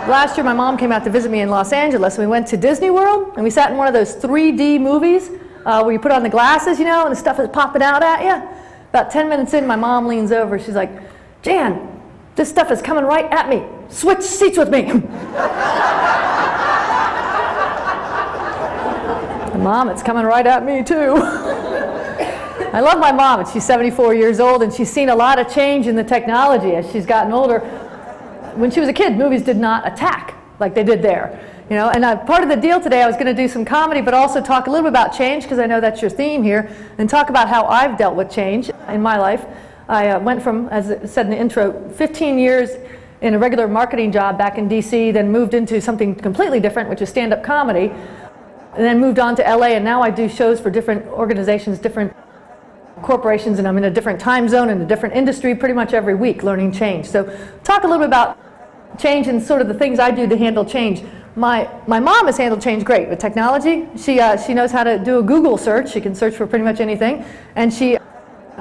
Last year my mom came out to visit me in Los Angeles, and we went to Disney World, and we sat in one of those 3D movies where you put on the glasses, you know, and the stuff is popping out at you. About 10 minutes in, my mom leans over, she's like, "Jan, this stuff is coming right at me. Switch seats with me." Mom, it's coming right at me too. I love my mom, and she's 74 years old, and she's seen a lot of change in the technology as she's gotten older. When she was a kid, movies did not attack like they did there. You know, and part of the deal today, I was going to do some comedy, but also talk a little bit about change, because I know that's your theme here, and talk about how I've dealt with change in my life. I went from, as I said in the intro, 15 years in a regular marketing job back in DC, then moved into something completely different, which is stand-up comedy, and then moved on to LA, and now I do shows for different organizations, different corporations, and I'm in a different time zone and a different industry pretty much every week learning change. So talk a little bit about change and sort of the things I do to handle change. My mom has handled change great with technology. She knows how to do a Google search. She can search for pretty much anything, and she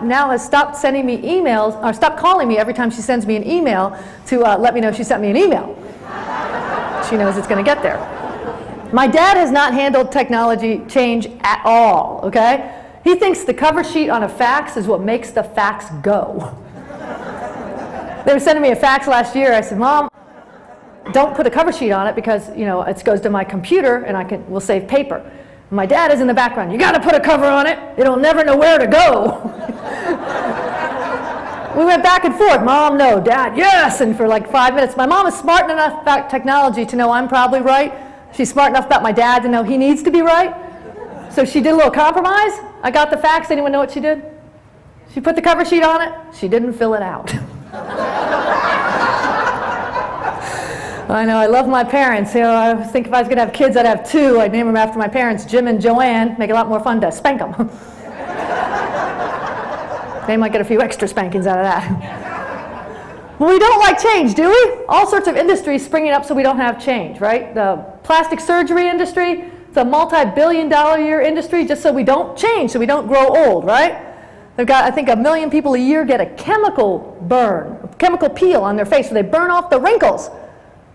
now has stopped sending me emails, or stopped calling me every time she sends me an email to let me know she sent me an email. She knows it's going to get there. My dad has not handled technology change at all, okay? He thinks the cover sheet on a fax is what makes the fax go. They were sending me a fax last year. I said, "Mom, don't put a cover sheet on it because, you know, it goes to my computer and we'll save paper." And my dad is in the background. "You got to put a cover on it. It'll never know where to go." We went back and forth. "Mom, no. Dad, yes." And for like 5 minutes. My mom is smart enough about technology to know I'm probably right. She's smart enough about my dad to know he needs to be right. So she did a little compromise. I got the fax. Anyone know what she did? She put the cover sheet on it. She didn't fill it out. I know, I love my parents. You know, I think if I was going to have kids, I'd have two. I'd name them after my parents, Jim and Joanne. Make it a lot more fun to spank them. They might get a few extra spankings out of that. Well, we don't like change, do we? All sorts of industries springing up so we don't have change, right? The plastic surgery industry, it's a multi-billion-dollar-a-year industry just so we don't change, so we don't grow old, right? They've got, I think, 1 million people a year get a chemical burn, a chemical peel on their face, so they burn off the wrinkles.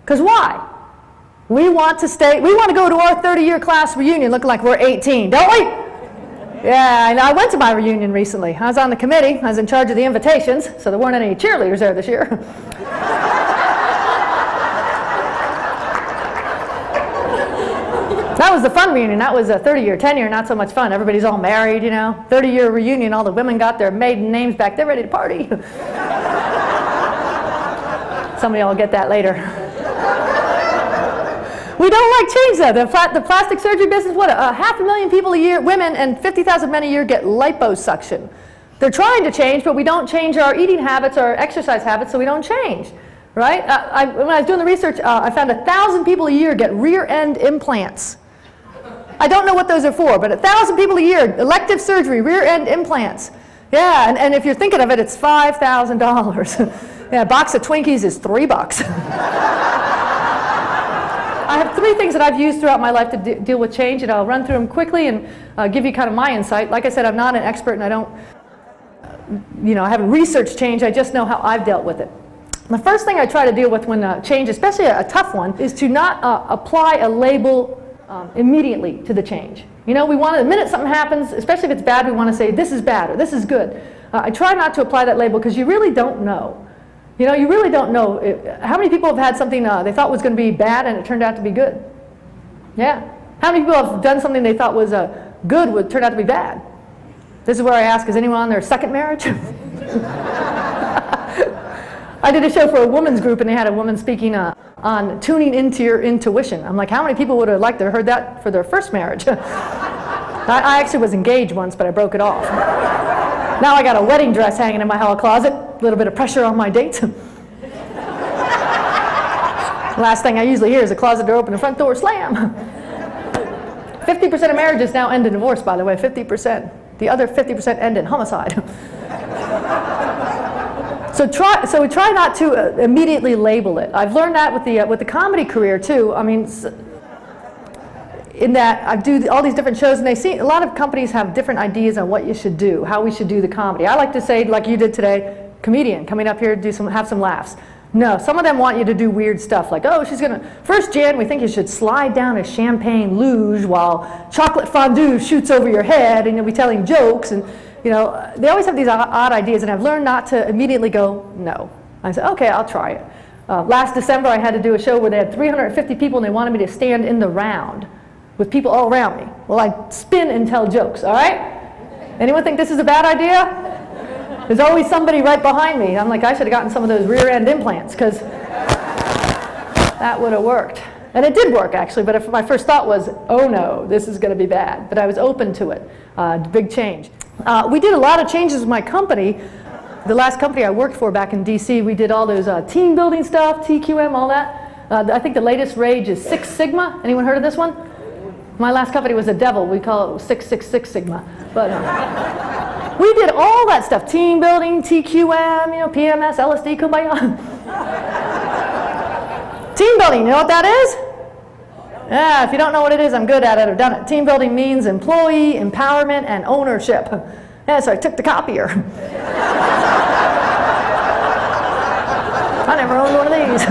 Because why? We want to go to our 30-year class reunion looking like we're 18, don't we? Yeah, and I went to my reunion recently. I was on the committee. I was in charge of the invitations, so there weren't any cheerleaders there this year. That was the fun reunion. That was a 30-year, 10-year, not so much fun. Everybody's all married, you know. 30-year reunion, all the women got their maiden names back. They're ready to party. Somebody will get that later. We don't like change, though. The plastic surgery business, what, 500,000 people a year, women, and 50,000 men a year get liposuction. They're trying to change, but we don't change our eating habits or exercise habits, so we don't change, right? When I was doing the research, I found 1,000 people a year get rear end implants. I don't know what those are for, but 1,000 people a year, elective surgery, rear end implants. Yeah, and if you're thinking of it, it's $5,000. Yeah, a box of Twinkies is $3. I have 3 things that I've used throughout my life to deal with change, and I'll run through them quickly and give you kind of my insight. Like I said, I'm not an expert, and I don't, I haven't researched change. I just know how I've dealt with it. The first thing I try to deal with when change, especially a tough one, is to not apply a label immediately to the change. You know, the minute something happens, especially if it's bad, we want to say this is bad or this is good. I try not to apply that label because you really don't know. You know, you really don't know. How many people have had something they thought was going to be bad and it turned out to be good? Yeah. How many people have done something they thought was good would turn out to be bad? This is where I ask, is anyone on their second marriage? I did a show for a women's group, and they had a woman speaking on tuning into your intuition. I'm like, how many people would have liked to have heard that for their first marriage? I actually was engaged once, but I broke it off. Now I got a wedding dress hanging in my hall closet. A little bit of pressure on my date. Last thing I usually hear is a closet door open, the front door slam. 50% of marriages now end in divorce, by the way, 50%. The other 50% end in homicide. So we try not to immediately label it. I've learned that with the comedy career too. I mean, in that I do all these different shows, and a lot of companies have different ideas on what you should do, how we should do the comedy. I like to say, like you did today, comedian coming up here to have some laughs. No, some of them want you to do weird stuff like, oh, she's going to, first Jan, we think you should slide down a champagne luge while chocolate fondue shoots over your head and you'll be telling jokes. And, you know, they always have these odd ideas, and I've learned not to immediately go, no. I said, okay, I'll try it. Last December, I had to do a show where they had 350 people and they wanted me to stand in the round with people all around me. Well, I spin and tell jokes, all right? Anyone think this is a bad idea? There's always somebody right behind me. I'm like, I should have gotten some of those rear end implants, because that would have worked. And it did work, actually, but my first thought was, oh no, this is going to be bad. But I was open to it. Big change. We did a lot of changes with my company. The last company I worked for back in DC, we did all those team building stuff, TQM, all that. I think the latest rage is Six Sigma. Anyone heard of this one? My last company was a devil. We call it 666 Sigma. But we did all that stuff. Team building, TQM, you know, PMS, LSD, Kumbaya. Team building, you know what that is? Yeah, if you don't know what it is, I'm good at it. I've done it. Team building means employee empowerment and ownership. Yeah, so I took the copier. I never owned one of these.